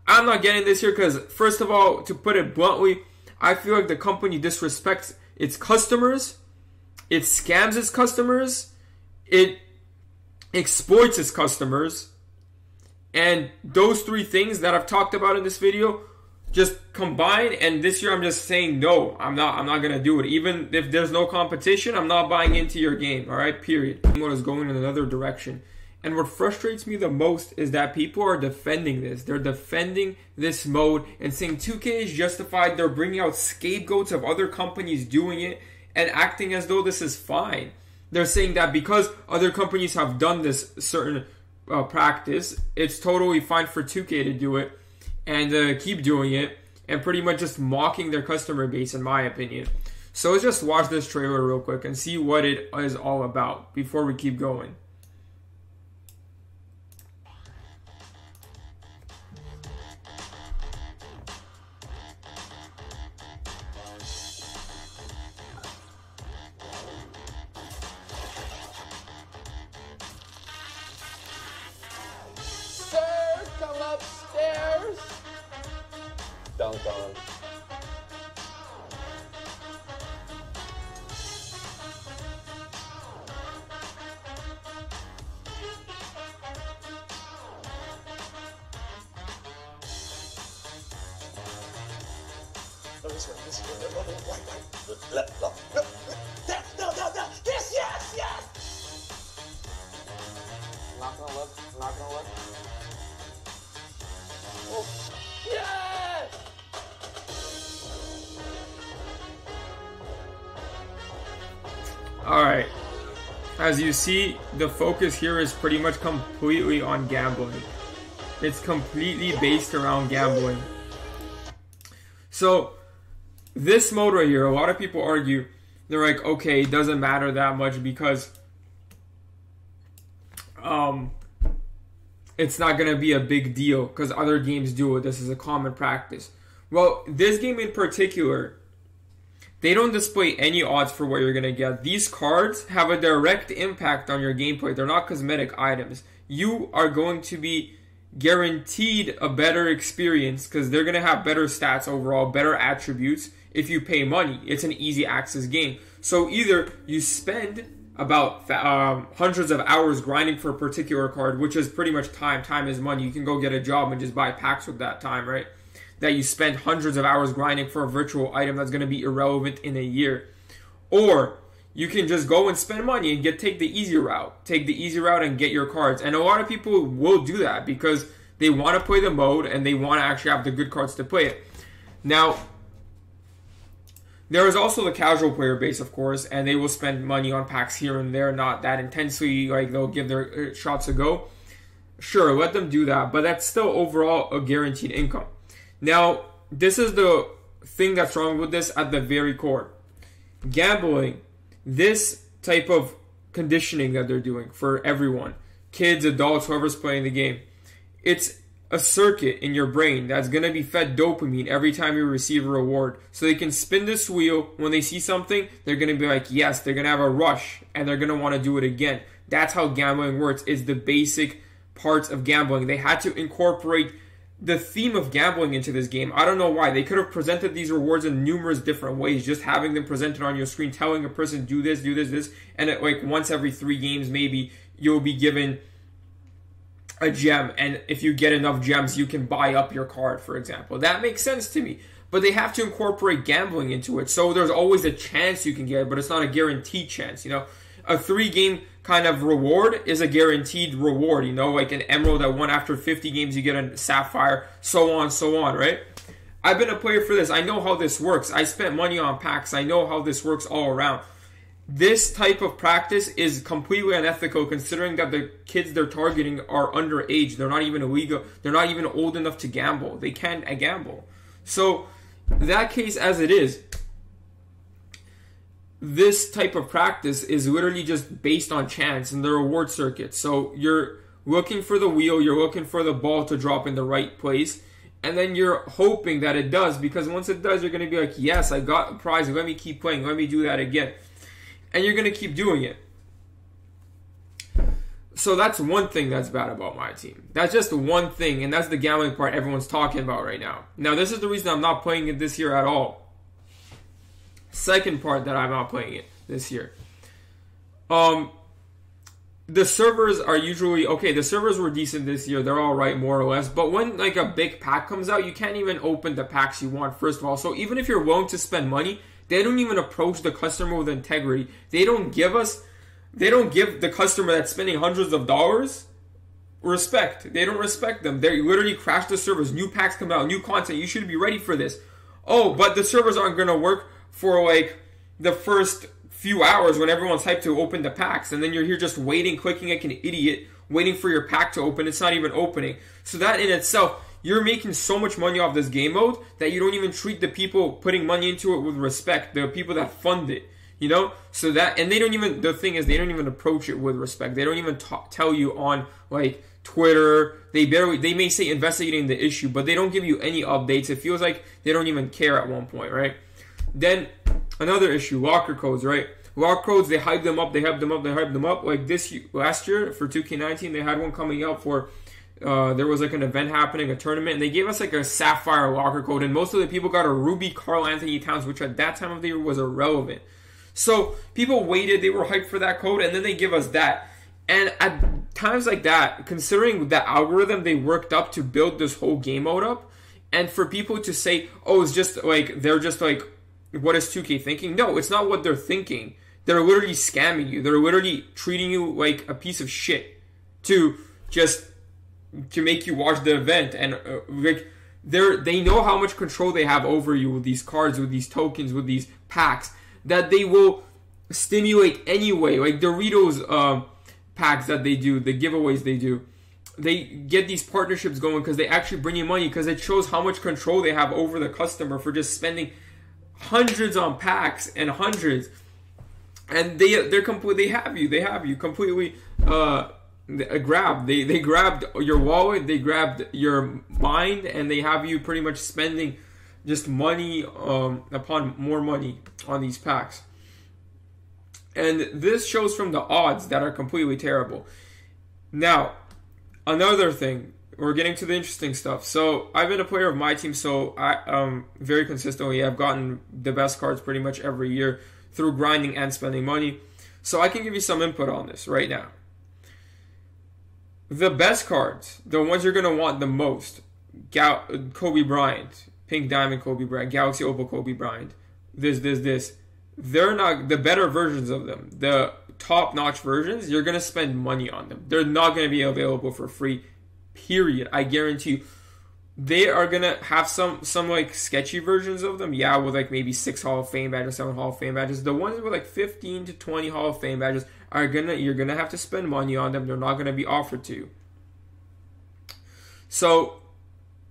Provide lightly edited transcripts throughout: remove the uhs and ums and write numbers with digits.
I'm not getting this here because, first of all, to put it bluntly, I feel like the company disrespects its customers, it scams its customers, it exploits its customers, and those three things that I've talked about in this video just combined. And this year I'm just saying no, I'm not gonna do it. Even if there's no competition, I'm not buying into your game. All right, period. What is going in another direction. And what frustrates me the most is that people are defending this. They're defending this mode and saying 2K is justified. They're bringing out scapegoats of other companies doing it and acting as though this is fine. They're saying that because other companies have done this certain practice, it's totally fine for 2K to do it and keep doing it, and pretty much just mocking their customer base, in my opinion. So let's just watch this trailer real quick and see what it is all about before we keep going. Come upstairs. Dunk on. No, this way, this way. No, right. Left, no. No. Yes. Not gonna look. Oh, yes! Alright, as you see, the focus here is pretty much completely on gambling. It's completely based around gambling. So, this mode right here, a lot of people argue, they're like, okay, it doesn't matter that much because it's not going to be a big deal because other games do it. This is a common practice. Well, this game in particular, they don't display any odds for what you're going to get. These cards have a direct impact on your gameplay. They're not cosmetic items. You are going to be guaranteed a better experience because they're going to have better stats overall, better attributes if you pay money. It's an easy access game. So either you spend about hundreds of hours grinding for a particular card, which is pretty much time. Time is money. You can go get a job and just buy packs with that time, right? That you spend hundreds of hours grinding for a virtual item that's going to be irrelevant in a year. Or you can just go and spend money and take the easy route. Take the easy route and get your cards. And a lot of people will do that because they want to play the mode and they want to actually have the good cards to play it. Now, there is also the casual player base, of course, and they will spend money on packs here and there, not that intensely, like they'll give their shots a go. Sure, let them do that, but that's still overall a guaranteed income. Now, this is the thing that's wrong with this at the very core. Gambling, this type of conditioning that they're doing for everyone, kids, adults, whoever's playing the game, it's a circuit in your brain that's going to be fed dopamine every time you receive a reward. So they can spin this wheel. When they see something, they're going to be like, yes, they're going to have a rush, and they're going to want to do it again. That's how gambling works. It's the basic parts of gambling. They had to incorporate the theme of gambling into this game. I don't know why. They could have presented these rewards in numerous different ways. Just having them presented on your screen, telling a person, do this, and like once every 3 games, maybe you'll be given a gem, and if you get enough gems, you can buy up your card, for example. That makes sense to me. But they have to incorporate gambling into it. So there's always a chance you can get it, but it's not a guaranteed chance, you know. A 3-game kind of reward is a guaranteed reward, you know, like an emerald that won after 50 games, you get a sapphire, so on, right? I've been a player for this. I know how this works. I spent money on packs. I know how this works all around. This type of practice is completely unethical considering that the kids they're targeting are underage. They're not even illegal. They're not even old enough to gamble. They can't gamble. So, that case as it is, this type of practice is literally just based on chance and the reward circuit. So, you're looking for the wheel, you're looking for the ball to drop in the right place, and then you're hoping that it does, because once it does, you're going to be like, yes, I got a prize, let me keep playing, let me do that again. And you're going to keep doing it. So that's one thing that's bad about my team. That's just one thing, and that's the gambling part everyone's talking about right now. Now, this is the reason I'm not playing it this year at all. Second part that I'm not playing it this year. The servers are usually, okay, the servers were decent this year. They're all right, more or less. But when, like, a big pack comes out, you can't even open the packs you want, first of all. So even if you're willing to spend money, they don't even approach the customer with integrity. They don't give the customer that's spending hundreds of dollars respect. They don't respect them. They literally crash the servers. New packs come out, new content. You should be ready for this. Oh, but the servers aren't going to work for, like, the first few hours when everyone's hyped to open the packs, and then you're here just waiting, clicking like an idiot, waiting for your pack to open. It's not even opening. So that in itself, you're making so much money off this game mode that you don't even treat the people putting money into it with respect, the people that fund it, you know? So that, and they don't even, the thing is, they don't even approach it with respect. They don't even tell you on, like, Twitter. They may say investigating the issue, but they don't give you any updates. It feels like they don't even care at one point, right? Then another issue, locker codes, right? Locker codes, they hype them up. Like last year for 2K19, they had one coming out for, there was like an event happening, a tournament, and they gave us like a Sapphire locker code, and most of the people got a Ruby Karl Anthony Towns, which at that time of the year was irrelevant. So people waited, they were hyped for that code, and then they give us that. And at times like that, considering the algorithm they worked up to build this whole game mode up, and for people to say, oh, it's just like, they're just like, what is 2K thinking? No, it's not what they're thinking. They're literally scamming you. They're literally treating you like a piece of shit to make you watch the event. And like they know how much control they have over you with these cards, with these tokens, with these packs, that they will stimulate anyway. Like Doritos packs that they do, the giveaways they do. They get these partnerships going because they actually bring you money, because it shows how much control they have over the customer for just spending hundreds on packs and hundreds, and they have you completely grabbed. They grabbed your wallet, they grabbed your mind, and they have you pretty much spending just money upon more money on these packs. And this shows from the odds that are completely terrible. Now, another thing, we're getting to the interesting stuff. So I've been a player of my team, so I very consistently I've gotten the best cards pretty much every year through grinding and spending money. So I can give you some input on this right now. The best cards, the ones you're going to want the most, Kobe Bryant, Pink Diamond Kobe Bryant, Galaxy Opal Kobe Bryant, this. They're not the better versions of them. The top-notch versions, you're going to spend money on them. They're not going to be available for free. Period. I guarantee you. They are gonna have some like sketchy versions of them, yeah, with like maybe 6 Hall of Fame badges, 7 Hall of Fame badges. The ones with like 15 to 20 Hall of Fame badges you're gonna have to spend money on them. They're not gonna be offered to you. So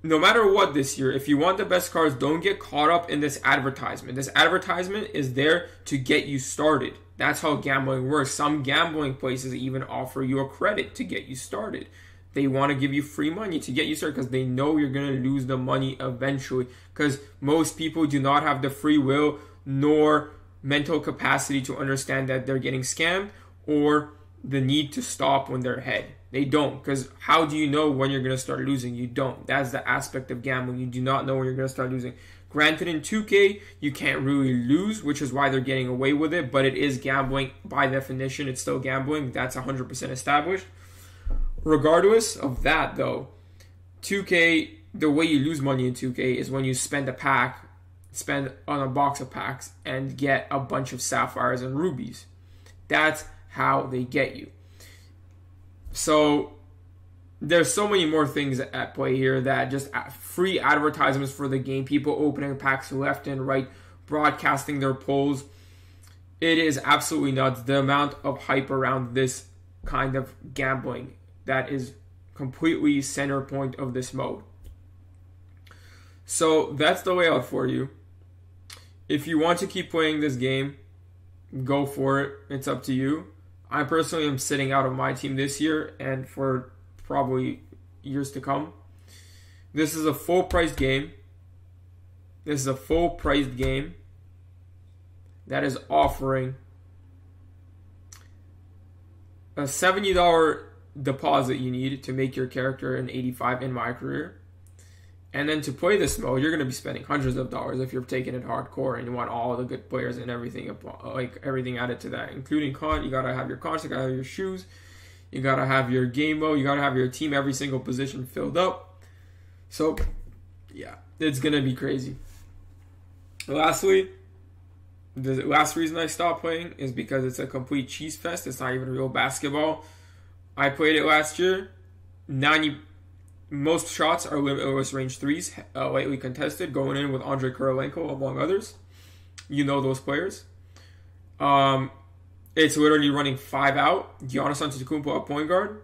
no matter what this year, if you want the best cards, don't get caught up in this advertisement. This advertisement is there to get you started. That's how gambling works. Some gambling places even offer you a credit to get you started. They want to give you free money to get you started because they know you're going to lose the money eventually. Because most people do not have the free will nor mental capacity to understand that they're getting scammed or the need to stop when they're ahead. They don't. Because how do you know when you're going to start losing? You don't. That's the aspect of gambling. You do not know when you're going to start losing. Granted, in 2K, you can't really lose, which is why they're getting away with it. But it is gambling. By definition, it's still gambling. That's 100% established. Regardless of that, though, 2K, the way you lose money in 2K is when you spend on a box of packs and get a bunch of sapphires and rubies. That's how they get you. So there's so many more things at play here that just free advertisements for the game, people opening packs left and right, broadcasting their polls. It is absolutely nuts, the amount of hype around this kind of gambling that is completely center point of this mode. So that's the layout for you. If you want to keep playing this game, go for it. It's up to you. I personally am sitting out of my team this year and for probably years to come. This is a full-priced game. This is a full-priced game that is offering a $70 deposit you need to make your character an 85 in my career. And then to play this mode, you're going to be spending hundreds of dollars if you're taking it hardcore and you want all the good players and everything, like everything added to that, including you got to have your cards, you got to have your shoes, you got to have your game mode, you got to have your team, every single position filled up. So, yeah, it's going to be crazy. Lastly, the last reason I stopped playing is because it's a complete cheese fest. It's not even real basketball. I played it last year. Most shots are limitless range threes, lightly contested, going in with Andrei Kirilenko, among others. You know those players. It's literally running 5 out. Giannis Antetokounmpo at point guard.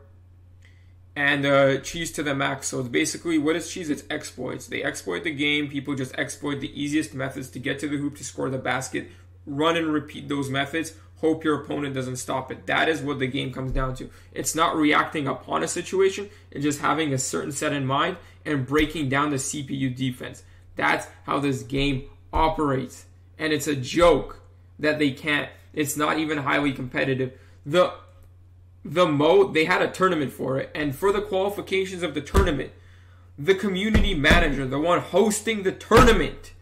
And cheese to the max. So it's basically, what is cheese? It's exploits. They exploit the game. People just exploit the easiest methods to get to the hoop to score the basket. Run and repeat those methods. Hope your opponent doesn't stop it. That is what the game comes down to. It's not reacting upon a situation. It's just having a certain set in mind and breaking down the CPU defense. That's how this game operates. And it's a joke that they can't. It's not even highly competitive. The mode, they had a tournament for it. And for the qualifications of the tournament, the community manager, the one hosting the tournament,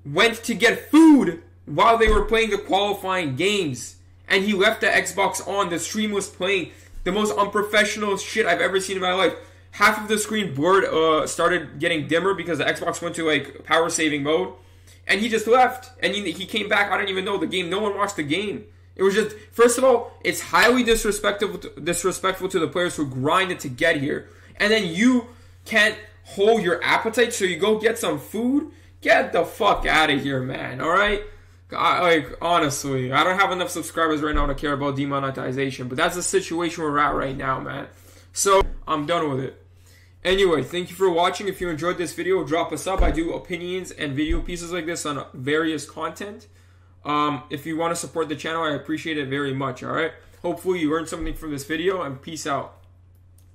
went to get food while they were playing the qualifying games. And he left the Xbox on. The stream was playing the most unprofessional shit I've ever seen in my life. Half of the screen blurred, started getting dimmer because the Xbox went to like power saving mode. And he just left. And he came back. I don't even know the game. No one watched the game. It was just, first of all, it's highly disrespectful to the players who grinded to get here. And then you can't hold your appetite, so you go get some food? Get the fuck out of here, man. Alright? Honestly, I don't have enough subscribers right now to care about demonetization, but that's the situation we're at right now, man. So, I'm done with it. Anyway, thank you for watching. If you enjoyed this video, drop a sub. I do opinions and video pieces like this on various content. If you want to support the channel, I appreciate it very much, alright? Hopefully you learned something from this video, and peace out.